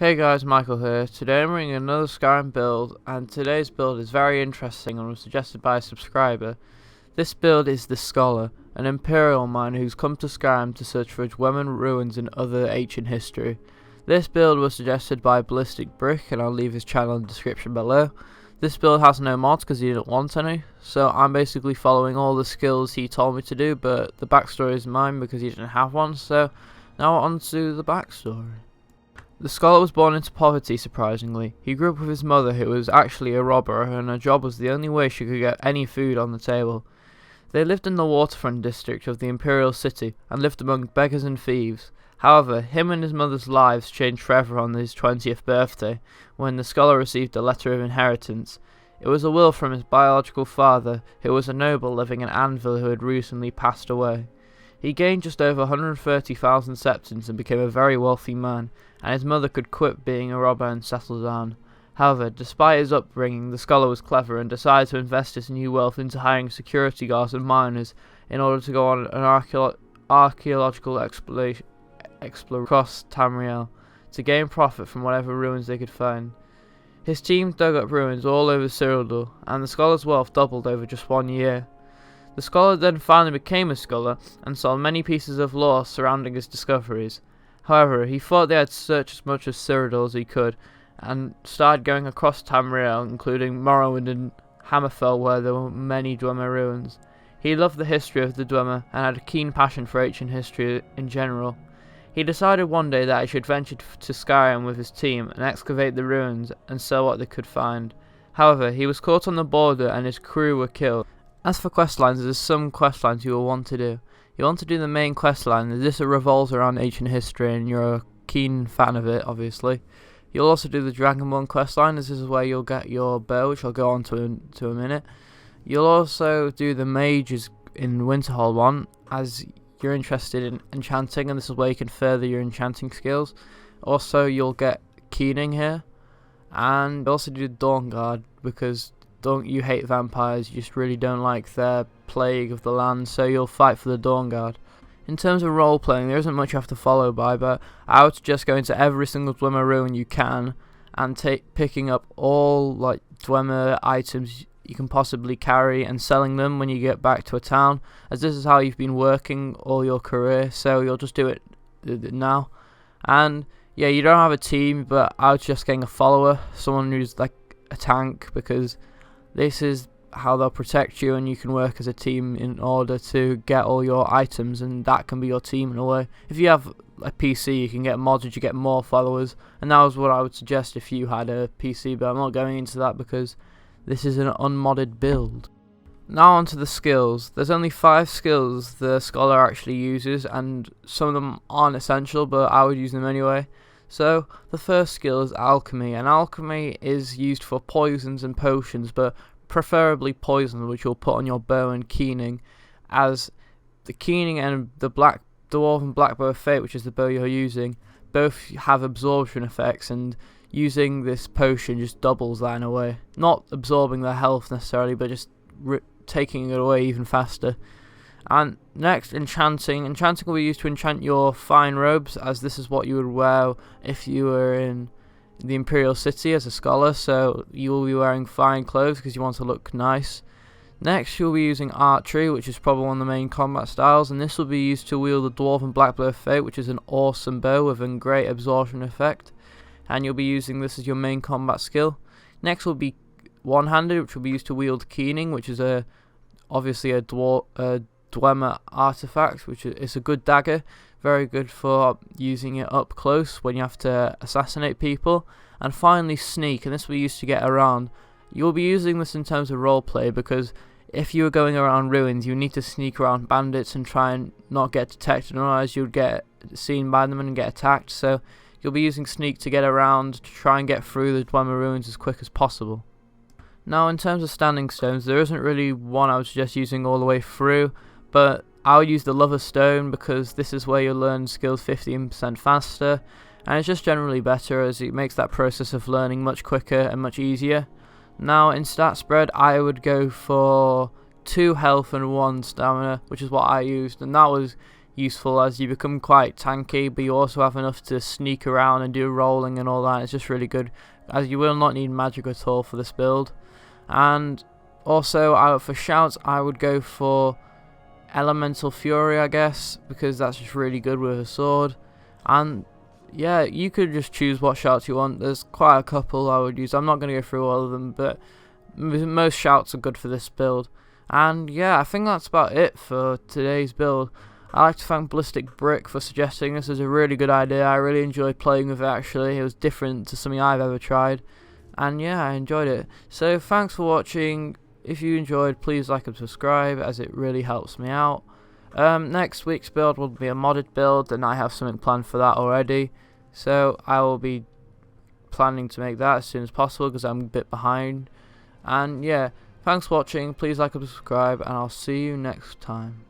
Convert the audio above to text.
Hey guys, Michael here. Today I'm bringing another Skyrim build, and today's build is very interesting and was suggested by a subscriber. This build is the Scholar, an Imperial miner who's come to Skyrim to search for Dwemer ruins and other ancient history. This build was suggested by Ballistic Brick, and I'll leave his channel in the description below. This build has no mods because he didn't want any, so I'm basically following all the skills he told me to do, but the backstory is mine because he didn't have one, so now on to the backstory. The Scholar was born into poverty, surprisingly. He grew up with his mother, who was actually a robber, and her job was the only way she could get any food on the table. They lived in the waterfront district of the Imperial City, and lived among beggars and thieves. However, him and his mother's lives changed forever on his 20th birthday, when the Scholar received a letter of inheritance. It was a will from his biological father, who was a noble living in Anvil who had recently passed away. He gained just over 130,000 septons and became a very wealthy man, and his mother could quit being a robber and settle down. However, despite his upbringing, the Scholar was clever and decided to invest his new wealth into hiring security guards and miners in order to go on an archaeological exploration across Tamriel to gain profit from whatever ruins they could find. His team dug up ruins all over Cyrodiil, and the Scholar's wealth doubled over just 1 year. The Scholar then finally became a scholar and solved many pieces of lore surrounding his discoveries. However, he thought they had searched as much of Cyrodiil as he could, and started going across Tamriel, including Morrowind and Hammerfell, where there were many Dwemer ruins. He loved the history of the Dwemer and had a keen passion for ancient history in general. He decided one day that he should venture to Skyrim with his team and excavate the ruins and sell what they could find. However, he was caught on the border and his crew were killed. As for questlines, there's some questlines you will want to do. You want to do the main questline, as this revolves around ancient history and you're a keen fan of it, obviously. You'll also do the Dragonborn questline, as this is where you'll get your bow, which I'll go on to in a minute. You'll also do the mages in Winterhold one, as you're interested in enchanting, and this is where you can further your enchanting skills. Also, you'll get keening here, and you'll also do Dawnguard, because you hate vampires, you just really don't like their plague of the land, so you'll fight for the Dawnguard. In terms of role playing, there isn't much you have to follow by, but I would suggest going to every single Dwemer ruin you can and picking up all Dwemer items you can possibly carry and selling them when you get back to a town, as this is how you've been working all your career, so you'll just do it now. And yeah, you don't have a team, but I would suggest getting a follower, someone who's like a tank, because this is how they'll protect you and you can work as a team in order to get all your items, and that can be your team in a way. If you have a PC, you can get mods which you get more followers, and that was what I would suggest if you had a PC, but I'm not going into that because this is an unmodded build. Now onto the skills. There's only 5 skills the Scholar actually uses, and some of them aren't essential, but I would use them anyway. So, the first skill is Alchemy, and Alchemy is used for poisons and potions, but preferably poison, which you'll put on your bow and keening, as the keening and the Dwarven Black Bow of Fate, which is the bow you're using, both have absorption effects, and using this potion just doubles that in a way. Not absorbing their health necessarily, but just taking it away even faster. And next, enchanting. Enchanting will be used to enchant your fine robes, as this is what you would wear if you were in the Imperial City as a scholar, so you will be wearing fine clothes because you want to look nice. Next, you'll be using archery, which is probably one of the main combat styles, and this will be used to wield the Dwarven Black Bow of Fate, which is an awesome bow with a great absorption effect, and you'll be using this as your main combat skill. Next will be one-handed, which will be used to wield keening, which is obviously a Dwemer artifact, which is a good dagger, very good for using it up close when you have to assassinate people. And finally, sneak, and this will be used to get around. You'll be using this in terms of roleplay, because if you were going around ruins, you need to sneak around bandits and try and not get detected, otherwise you'd get seen by them and get attacked. So you'll be using sneak to get around, to try and get through the Dwemer ruins as quick as possible. Now, in terms of standing stones, there isn't really one I would suggest using all the way through, but I would use the Lover's Stone, because this is where you'll learn skills 15% faster, and it's just generally better as it makes that process of learning much quicker and much easier. Now, in stat spread, I would go for 2 health and 1 stamina, which is what I used, and that was useful as you become quite tanky, but you also have enough to sneak around and do rolling and all that. It's just really good, as you will not need magic at all for this build. And also, for shouts, I would go for Elemental Fury, I guess, because that's just really good with a sword. And yeah, you could just choose what shouts you want. There's quite a couple I would use. I'm not going to go through all of them, but most shouts are good for this build. And yeah, I think that's about it for today's build. I'd like to thank Ballistic Brick for suggesting this as a really good idea. I really enjoyed playing with it actually. It was different to something I've ever tried. And yeah, I enjoyed it. So thanks for watching. If you enjoyed, please like and subscribe, as it really helps me out. Next week's build will be a modded build, and I have something planned for that already. So I will be planning to make that as soon as possible because I'm a bit behind. And yeah, thanks for watching, please like and subscribe, and I'll see you next time.